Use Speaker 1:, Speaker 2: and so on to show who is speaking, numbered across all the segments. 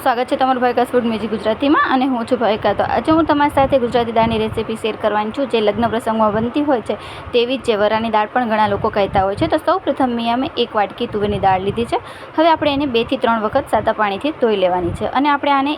Speaker 1: સ્વાગત છે તમારું ભાવિકા ફૂડ મ્યુઝિક ગુજરાતીમાં અને હું છું ભાવિકા। તો આજે હું તમારી સાથે ગુજરાતી દાળની રેસીપી શેર કરવાની છું જે લગ્ન પ્રસંગમાં બનતી હોય છે તેવી જ વરાની દાળ પણ ઘણા લોકો કહેતા હોય છે। તો સૌપ્રથમ મેં અમે 1 વાટકી તુવેરની દાળ લીધી છે। હવે આપણે એને 2 થી 3 વખત સાદા પાણીથી ધોઈ લેવાની છે અને આપણે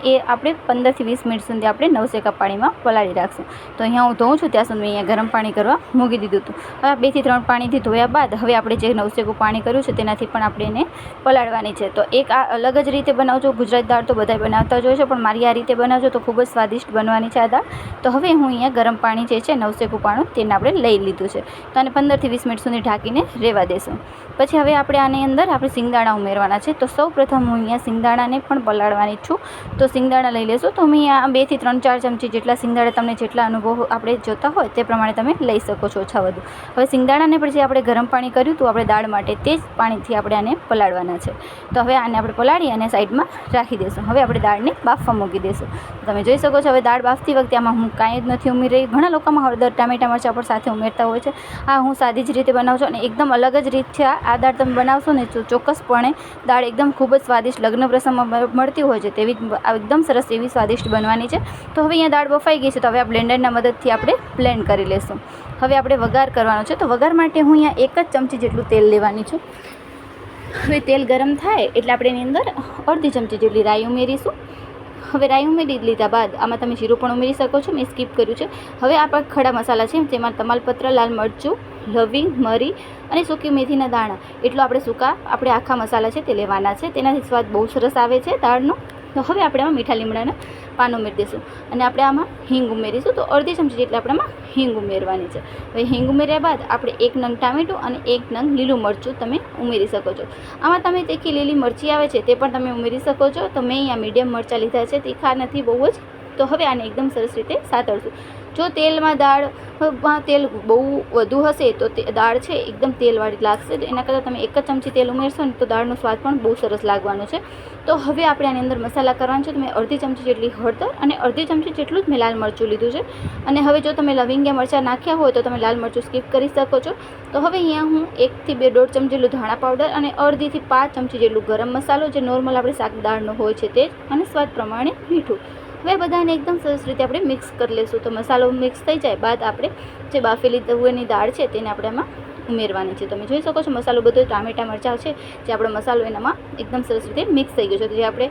Speaker 1: 15 થી 20 મિનિટ સુધી આપણે નવસેકા પાણીમાં પલાળી રાખશું। તો અહીંયા હું ધોઉં છું ત્યાં સુધી અહીંયા ગરમ પાણી કરવા મૂકી દીધું હતું। હવે 2 થી 3 પાણીથી ધોયા બાદ હવે આપણે જે નવસેકું પાણી કર્યું છે તેનાથી પણ આપણે એને પલાળવાની છે। તો એક આ અલગ જ રીતે બનાવજો। ગુજરાતી દાળ તો બધા બનાવતા જ હોય છે પણ મારી આ રીતે બનાવજો તો ખૂબ જ સ્વાદિષ્ટ બનવાની છે આ દાળ। તો હવે હું અહીંયા ગરમ પાણી જે છે નવસેકું પાણી તેને આપણે લઈ લીધું છે તો આને 15 થી 20 મિનિટ સુધી ઢાંકીને રહેવા દેશું। પછી હવે આપણે આની અંદર આપણે સિંગદાણા ઉમેરવાના છે। તો સૌપ્રથમ હું અહીંયા સિંગદાણાને પણ પલાળવાની છું। તો સિંગદાણા લઈ લેશું તો હું અહીંયા 2 થી 3-4 ચમચી જેટલા સિંગદાણા તમને જેટલા અનુભવ આપણે જોતા હોય તે પ્રમાણે તમે લઈ શકો છો ઓછા વધુ। હવે સિંગદાણાને પછી આપણે ગરમ પાણી કર્યું હતું આપણે દાળ માટે તે જ પાણીથી આપણે આને પલાળવાના છે। તો હવે આને આપણે પલાળી અને સાઈડમાં રાખી દઈશું। હવે આપણે દાળને બાફવા મૂકી દઈશું। તમે જોઈ શકો છો હવે દાળ બાફતી વખતે આમાં હું કાંઈ જ નથી ઉમેરી રહી। ઘણા લોકોમાં હળદર ટામેટા મરચાં પણ સાથે ઉમેરતા હોય છે। આ હું સાદી જ રીતે બનાવું છું અને એકદમ અલગ જ રીત છે આ દાળ તમે બનાવશો ને તો ચોક્કસપણે દાળ એકદમ ખૂબ જ સ્વાદિષ્ટ લગ્ન પ્રસંગમાં મળતી હોય છે તેવી એકદમ સરસ એવી સ્વાદિષ્ટ બનવાની છે। તો હવે અહીંયા દાળ બફાઈ ગઈ છે તો હવે આ બ્લેન્ડરના મદદથી આપણે બ્લેન્ડ કરી લઈશું। હવે આપણે વઘાર કરવાનો છે તો વઘાર માટે હું અહીંયા 1 જ ચમચી જેટલું તેલ લેવાની છું। હવે તેલ ગરમ થાય એટલે આપણે એની અંદર અડધી ચમચી જેટલી રાઈ ઉમેરીશું। હવે રાઈ ઉમેરી લીધા બાદ આમાં તમે જીરું પણ ઉમેરી શકો છો, મેં સ્કીપ કર્યું છે। હવે આપણા ખડા મસાલા છે તેમાં તમાલપત્ર, લાલ મરચું, લવિંગ, મરી અને સૂકી મેથીના દાણા એટલો આપણે આખા મસાલા છે તે લેવાના છે। તેનાથી સ્વાદ બહુ સરસ આવે છે દાળનો। તો હવે આપણે આમાં મીઠા લીમડાના પાન ઉમેરી દઈશું અને આપણે આમાં હિંગ ઉમેરીશું। તો અડધી ચમચી જેટલી આપણે આમાં હિંગ ઉમેરવાની છે। હવે હિંગ ઉમેર્યા બાદ આપણે 1 નંગ ટામેટું અને 1 નંગ લીલું મરચું તમે ઉમેરી શકો છો। આમાં તમે તીખી લીલી મરચી આવે છે તે પણ તમે ઉમેરી શકો છો। તો મેં અહીંયા મીડિયમ મરચાં લીધા છે, તીખા નથી બહુ જ। તો હવે આને એકદમ સરસ રીતે સાતળશું। જો તેલમાં દાળમાં તેલ બહુ વધુ હશે તો દાળ છે એકદમ તેલવાળી લાગશે। તો એના કરતાં તમે 1 જ ચમચી તેલ ઉમેરશો ને તો દાળનો સ્વાદ પણ બહુ સરસ લાગવાનો છે। તો હવે આપણે આની અંદર મસાલા કરવાનો છે। તો મેં અડધી ચમચી જેટલી હળદર અને અડધી ચમચી જેટલું જ મેં લાલ મરચું લીધું છે અને હવે જો તમે લવિંગિયા મરચાં નાખ્યા હોય તો તમે લાલ મરચું સ્કીપ કરી શકો છો। તો હવે અહીંયા હું 1 થી 2.5 ચમચી જેટલું ધાણા પાવડર અને અડધી થી 5 ચમચી જેટલું ગરમ મસાલો જે નોર્મલ આપણે શાક દાળનો હોય છે તે અને સ્વાદ પ્રમાણે મીઠું હવે બધાને એકદમ સરસ રીતે આપણે મિક્સ કરી લઈશું। તો મસાલો મિક્સ થઈ જાય બાદ આપણે જે બાફેલી તુવેરની દાળ છે તેને આપણે આમાં ઉમેરવાની છે। તમે જોઈ શકો છો મસાલો બધો ટામેટા મરચાં છે જે આપણો મસાલો એનામાં એકદમ સરસ રીતે મિક્સ થઈ ગયો છે। તો જે આપણે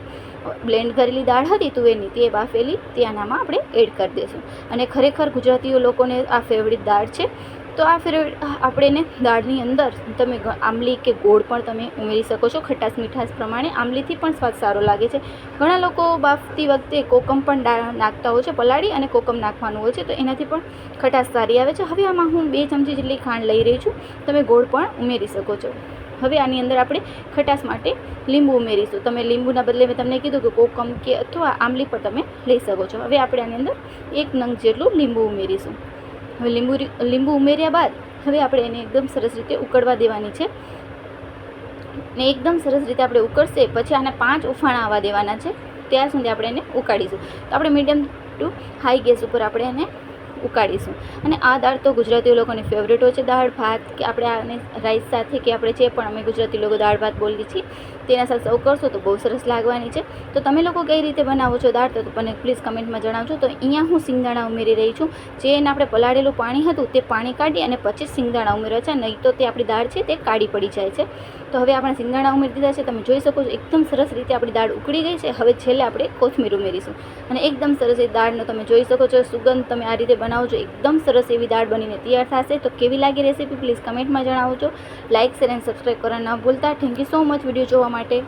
Speaker 1: બ્લેન્ડ કરેલી દાળ હતી તુવેરની તે બાફેલી તે આનામાં આપણે એડ કરી દઈશું અને ખરેખર ગુજરાતીઓ લોકોને આ ફેવરિટ દાળ છે। તો આ ફેવરિટ આપણે દાળની અંદર તમે આંબલી કે ગોળ પણ તમે ઉમેરી શકો છો ખટાશ મીઠાશ પ્રમાણે। આંબલીથી પણ સ્વાદ સારો લાગે છે। ઘણા લોકો બાફતી વખતે કોકમ પણ નાખતા હોય છે, પલાળી અને કોકમ નાખવાનું હોય છે તો એનાથી પણ ખટાશ સારી આવે છે। હવે આમાં હું 2 ચમચી જેટલી ખાંડ લઈ રહી છું, તમે ગોળ પણ ઉમેરી શકો છો। હવે આની અંદર આપણે ખટાશ માટે લીંબુ ઉમેરીશું। તમે લીંબુના બદલે મેં તમને કીધું કે કોકમ કે અથવા આંબલી પણ તમે લઈ શકો છો। હવે આપણે આની અંદર 1 નંગ જેટલું લીંબુ ઉમેરીશું। હવે લીંબુ ઉમેર્યા બાદ હવે આપણે એને એકદમ સરસ રીતે ઉકળવા દેવાની છે ને એકદમ સરસ રીતે આપણે ઉકળશે પછી આને 5 ઉફાણા આવવા દેવાના છે ત્યાં સુધી આપણે એને ઉકાળીશું। તો આપણે મીડિયમ ટુ હાઈ ગેસ ઉપર આપણે એને ઉકાળીશું અને આ દાળ તો ગુજરાતીઓ લોકોની ફેવરેટ હોય છે। દાળ ભાત કે આપણે આને રાઈસ સાથે કે આપણે જે પણ અમે ગુજરાતી લોકો દાળ ભાત બોલીએ છીએ તેના સાથે સર્વ કરશો તો બહુ સરસ લાગવાની છે। તો તમે લોકો કઈ રીતે બનાવો છો દાળ તો મને પ્લીઝ કમેન્ટમાં જણાવજો। તો અહીંયા હું સિંગદાણા ઉમેરી રહી છું। જે એને આપણે પલાળેલું પાણી હતું તે પાણી કાઢી અને પછી સિંગદાણા ઉમેરવા છે, નહીં તો તે આપણી દાળ છે તે કાળી પડી જાય છે। તો હવે આપણે સિંગદાણા ઉમેરી દીધા છે। તમે જોઈ શકો છો એકદમ સરસ રીતે આપણી દાળ ઉકળી ગઈ છે। હવે છેલ્લે આપણે કોથમીર ઉમેરીશું અને એકદમ સરસ એ દાળનો તમે જોઈ શકો છો સુગંધ તમે આ રીતે બનાવજો એકદમ સરસ એવી દાળ બનીને તૈયાર થશે। તો કેવી લાગી રેસીપી પ્લીઝ કમેન્ટમાં જણાવજો। લાઇક શેર અને સબસ્ક્રાઈબ કરવાનું ન ભૂલતા। Thank you so much video જોવા માટે।